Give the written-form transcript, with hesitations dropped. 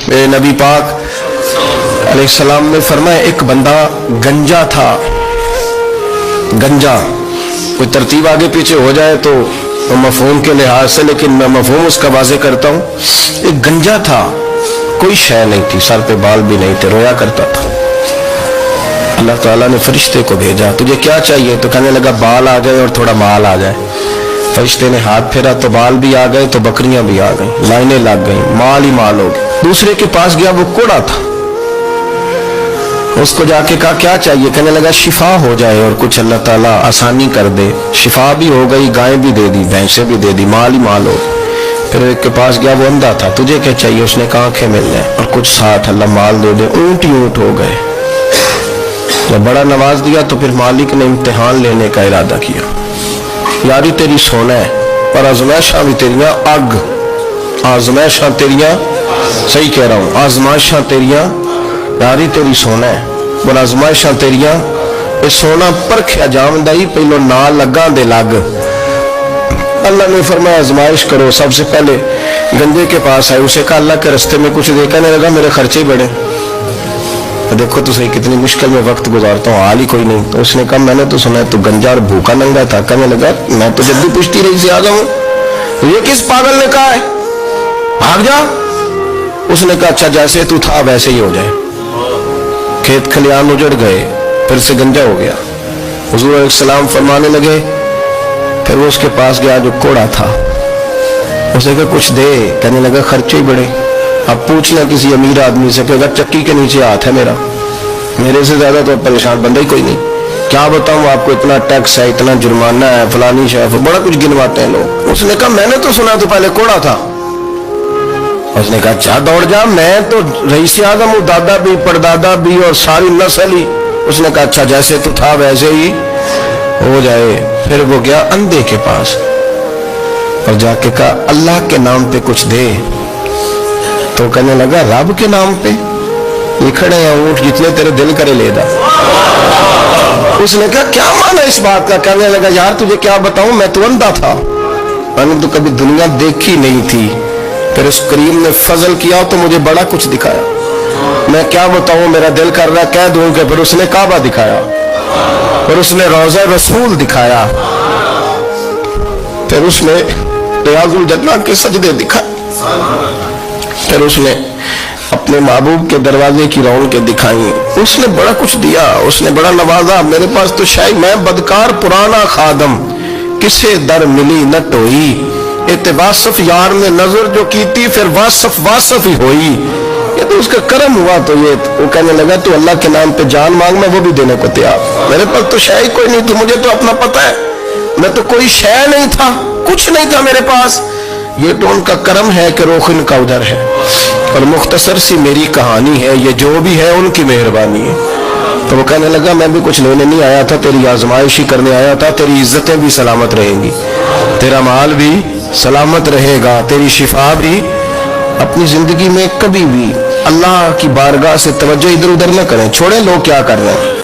میرے نبی پاک علیہ السلام نے فرمایا ایک بندہ گنجا تھا. گنجا کوئی ترتیب آگے پیچھے ہو جائے تو مفہوم کے لحاظ سے، لیکن میں مفہوم اس کا واضح کرتا ہوں. ایک گنجا تھا، کوئی شے نہیں تھی، سر پہ بال بھی نہیں تھے، رویا کرتا تھا. اللہ تعالیٰ نے فرشتے کو بھیجا، تجھے کیا چاہیے؟ تو کہنے لگا بال آ جائے اور تھوڑا مال آ جائے. فرشتے نے ہاتھ پھیرا تو بال بھی آ گئے تو بکریاں بھی آ گئیں، لائنیں لگ گئیں، مال ہی مال ہو گیا. دوسرے کے پاس گیا، وہ کوڑا تھا. اس کو جا کے کہا کیا چاہیے؟ کہنے لگا شفا ہو جائے اور کچھ اللہ تعالیٰ آسانی کر دے. شفا بھی ہو گئی، گائیں بھی دے دی، بھینسیں بھی دے دی، مال ہی مال ہو. پھر ایک کے پاس گیا، وہ اندھا تھا. تجھے کیا چاہیے؟ اس نے کہا آنکھیں مل جائیں اور کچھ ساتھ اللہ مال دے دے. اونٹ ہی اونٹ ہو گئے. جب بڑا نواز دیا تو پھر مالک نے امتحان لینے کا ارادہ کیا. یاری تیری سونا ہے اور آزمائشاں بھی تیریاں اگ. آزمائشاں تیریاں، صحیح کہہ رہا ہوں، آزمائشاں تیریاں، یاری تیری سونا ہے اور آزمائشاں تیریاں. یہ سونا پرکھیا جامدائی پہلو نال لگا دے لگ. اللہ نے فرمایا آزمائش کرو. سب سے پہلے گنجے کے پاس آئے، اسے کہا اللہ کے رستے میں کچھ دے. کہنے لگا میرے خرچے بڑے. دیکھو تو صحیح کتنی مشکل میں وقت گزارتا ہوں، حال ہی کوئی نہیں. تو اس نے کہا میں نے تو سنا ہے تو گنجا اور بھوکا ننگا تھا. کہنے لگا میں تو جب بھی پوچھتی رہی سے آ جاؤں. یہ کس پاگل نے کہا ہے بھاگ جا؟ اس نے کہا اچھا جیسے تو تھا ویسے ہی ہو جائے. کھیت کھلیان اجڑ گئے، پھر سے گنجا ہو گیا. حضور علیہ السلام فرمانے لگے. پھر وہ اس کے پاس گیا جو کوڑا تھا. اس نے کہا کچھ دے. کہنے لگا خرچے ہی بڑے. اب پوچھنا کسی امیر آدمی سے، کہے گا چکی کے نیچے ہاتھ ہے میرا، میرے سے زیادہ تو پریشان بندہ ہی کوئی نہیں. کیا بتاؤں آپ کو، اتنا ٹیکس ہے، اتنا جرمانہ ہے، فلانی شاف، بڑا کچھ گنواتے ہیں لوگ. اس نے کہا میں نے تو سنا تو پہلے کوڑا تھا. اس نے کہا اچھا دوڑ جا، میں تو رئیس اعظم ہوں، دادا بھی پردادا بھی اور ساری نسل ہی. اس نے کہا اچھا جیسے تو تھا ویسے ہی ہو جائے. پھر وہ گیا اندھے کے پاس اور جا کے کہا اللہ کے نام پہ کچھ دے. تو کہنے لگا رب کے نام پہ؟ یہ کھڑے ہیں اونٹ جتنے تیرے دل کرے لے دا. اس نے کہا کیا معنی اس بات کا؟ کہنے لگا یار تجھے کیا بتاؤں، میں تو اندھا تھا، میں نے تو کبھی دنیا دیکھی نہیں تھی. پھر اس کریم نے فضل کیا تو مجھے بڑا کچھ دکھایا. میں کیا بتاؤں، میرا دل کر رہا کہہ دوں کہ پھر اس نے کعبہ دکھایا، پھر اس نے روضہ رسول دکھایا، پھر اس نے ریاض الجنہ کے سجدے دکھائے، پھر اس نے اپنے محبوب کے دروازے کی رونقیں دکھائیں. اس نے بڑا کچھ دیا، اس نے بڑا نوازا. میرے پاس تو شاید میں بدکار پرانا خادم، کسے در ملی نہ ٹوئی. واصف یار نے نظر جو کی تھی پھر واصف ہی ہوئی. یہ تو اس کا کرم ہوا. تو یہ وہ کہنے لگا تو اللہ کے نام پہ جان مانگ، میں وہ بھی دینے کو تیار. میرے پاس تو شے کوئی نہیں تھی، مجھے تو اپنا پتہ ہے، میں تو کوئی شے نہیں تھا، کچھ نہیں تھا میرے پاس. یہ تو ان کا کرم ہے کہ روخ ان کا ادھر ہے. اور مختصر سی میری کہانی ہے، یہ جو بھی ہے ان کی مہربانی ہے. تو وہ کہنے لگا میں بھی کچھ لینے نہیں آیا تھا، تیری آزمائش ہی کرنے آیا تھا. تیری عزتیں بھی سلامت رہیں گی، تیرا مال بھی سلامت رہے گا، تیری شفا بھی. اپنی زندگی میں کبھی بھی اللہ کی بارگاہ سے توجہ ادھر ادھر نہ کریں. چھوڑیں لوگ کیا کر رہے ہیں،